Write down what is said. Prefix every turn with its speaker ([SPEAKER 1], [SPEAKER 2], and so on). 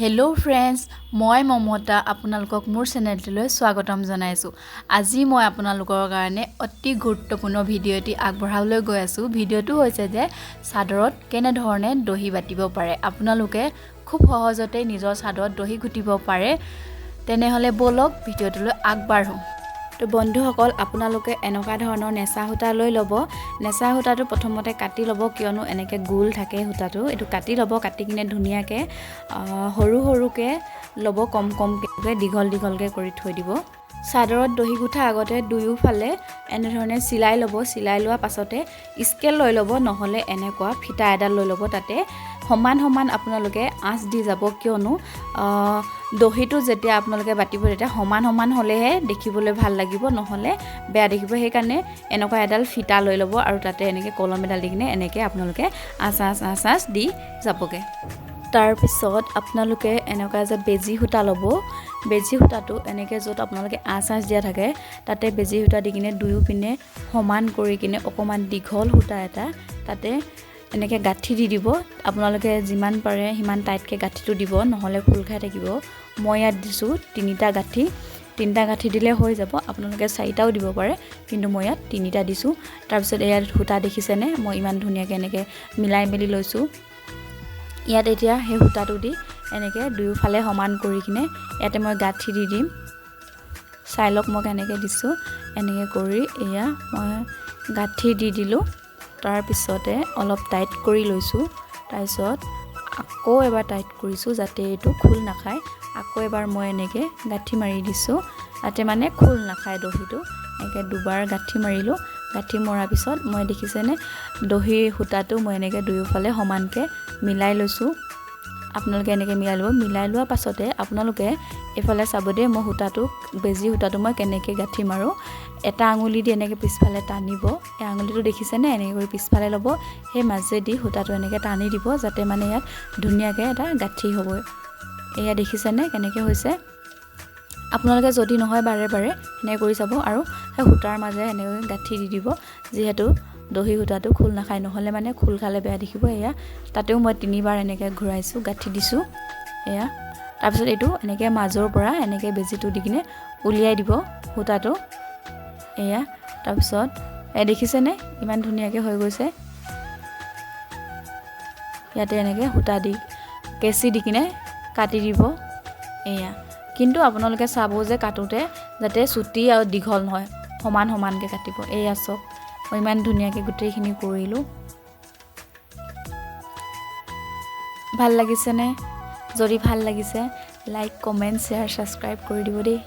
[SPEAKER 1] Hello' friends, মই মমতা আপোনালোকক মোৰ চেনেলটোলৈ স্বাগতম জনাইছোঁ। আজি মই আপোনালোকৰ কাৰণে অতি গুৰুত্বপূৰ্ণ ভিডিঅ' এটি আগবঢ়াবলৈ গৈ আছোঁ। ভিডিঅ'টো হৈছে যে চাদৰত কেনেধৰণে দহি বাটিব পাৰে। আপোনালোকে খুব সহজতে নিজৰ চাদৰত দহি গুটিব পাৰে। তেনেহ'লে বলক ভিডিঅ'টোলৈ আগবাঢ়ো। তো বন্ধুসকল, আপোনালোকে এনেকুৱা ধৰণৰ নেচা সূতা লৈ ল'ব। নেচা সূতাটো প্ৰথমতে কাটি ল'ব, কিয়নো এনেকৈ গোল থাকে সূতাটো। এইটো কাটি ল'ব, কাটি কিনে ধুনীয়াকৈ সৰু সৰুকৈ ল'ব, কম কমকৈ দীঘল দীঘলকৈ কৰি থৈ দিব। চাদৰত দহি গুঠা আগতে দুয়োফালে এনেধৰণে চিলাই ল'ব। চিলাই লোৱাৰ পাছতে স্কেল লৈ ল'ব, নহ'লে এনেকুৱা ফিটা এডাল লৈ ল'ব। তাতে সমান সমান আপোনালোকে আঁচ দি যাব, কিয়নো দহিটো যেতিয়া আপোনালোকে বাটিব তেতিয়া সমান সমান হ'লেহে দেখিবলৈ ভাল লাগিব, নহ'লে বেয়া দেখিব। সেইকাৰণে এনেকুৱা এডাল ফিটা লৈ ল'ব আৰু তাতে এনেকৈ কলম এডাল দি কিনে এনেকৈ আপোনালোকে আঁচ দি যাবগৈ। তাৰপিছত আপোনালোকে এনেকুৱা যে বেজি সূতা ল'ব। বেজি সূতাটো এনেকৈ য'ত আপোনালোকে আঁচ দিয়া থাকে তাতে বেজি সূতা দি কিনে দুয়ো পিনে সমান কৰি কিনে অকণমান দীঘল সূতা এটা তাতে এনেকৈ গাঁঠি দি দিব। আপোনালোকে যিমান পাৰে সিমান টাইটকৈ গাঁঠিটো দিব, নহ'লে খোল খাই থাকিব। মই ইয়াত দিছোঁ তিনিটা গাঁঠি দিলে হৈ যাব। আপোনালোকে চাৰিটাও দিব পাৰে, কিন্তু মই ইয়াত তিনিটা দিছোঁ। তাৰপিছত ইয়াত সূতা দেখিছেনে, মই ইমান ধুনীয়াকৈ এনেকৈ মিলাই মেলি লৈছোঁ। ইয়াত এতিয়া সেই সূতাটো দি এনেকৈ দুয়োফালে সমান কৰি কিনে ইয়াতে মই গাঁঠি দি দিম। চাই লওক মই কেনেকৈ দিছোঁ। এনেকৈ কৰি এয়া মই গাঁঠি দি দিলোঁ। তাৰপিছতে অলপ টাইট কৰি লৈছোঁ। তাৰপিছত আকৌ এবাৰ টাইট কৰিছোঁ যাতে এইটো খোল নাখায়। আকৌ এবাৰ মই এনেকৈ গাঁঠি মাৰি দিছোঁ, যাতে মানে খোল নাখায় দহিটো। এনেকৈ দুবাৰ গাঁঠি মাৰিলোঁ। গাঁঠি মৰাৰ পিছত মই দেখিছেনে দহি সূতাটো মই এনেকৈ দুয়োফালে সমানকৈ মিলাই লৈছোঁ। আপোনালোকে এনেকৈ মিলাই ল'ব। মিলাই লোৱাৰ পাছতে আপোনালোকে এইফালে চাব দেই, মই বেজি সূতাটো মই কেনেকৈ গাঁঠি মাৰোঁ। এটা আঙুলি দি এনেকৈ পিছফালে টানিব। এই আঙুলিটো দেখিছেনে, এনেকৈ কৰি পিছফালে ল'ব। সেই মাজেদি সূতাটো এনেকৈ টানি দিব, যাতে মানে ইয়াত ধুনীয়াকৈ এটা গাঁঠি হ'ব। এয়া দেখিছেনে কেনেকৈ হৈছে। আপোনালোকে যদি নহয় বাৰে বাৰে এনেকৈ কৰি চাব আৰু সেই সূতাৰ মাজে এনেকৈ গাঁঠি দি দিব, যিহেতু দহি সূতাটো খোল নাখায়, নহ'লে মানে খোল খালে বেয়া দেখিব। এয়া তাতেও মই তিনিবাৰ এনেকৈ ঘূৰাইছোঁ, গাঁঠি দিছোঁ। এয়া তাৰপিছত এইটো এনেকৈ মাজৰ পৰা এনেকৈ বেজিটো দি কিনে উলিয়াই দিব সূতাটো। এয়া তাৰপিছত দেখিছেনে ইমান ধুনীয়াকৈ হৈ গৈছে। ইয়াতে এনেকৈ সূতা দি কেঁচি দি কিনে কাটি দিব। এয়া কিন্তু আপোনালোকে চাব যে কাটোতে যাতে চুটি আৰু দীঘল নহয়, সমান সমানকৈ কাটিব। এয়া চব মই ইমান ধুনীয়াকৈ গোটেইখিনি কৰিলোঁ। ভাল লাগিছেনে? যদি ভাল লাগিছে লাইক, কমেণ্ট, শ্বেয়াৰ, ছাবস্ক্ৰাইব কৰি দিব দেই।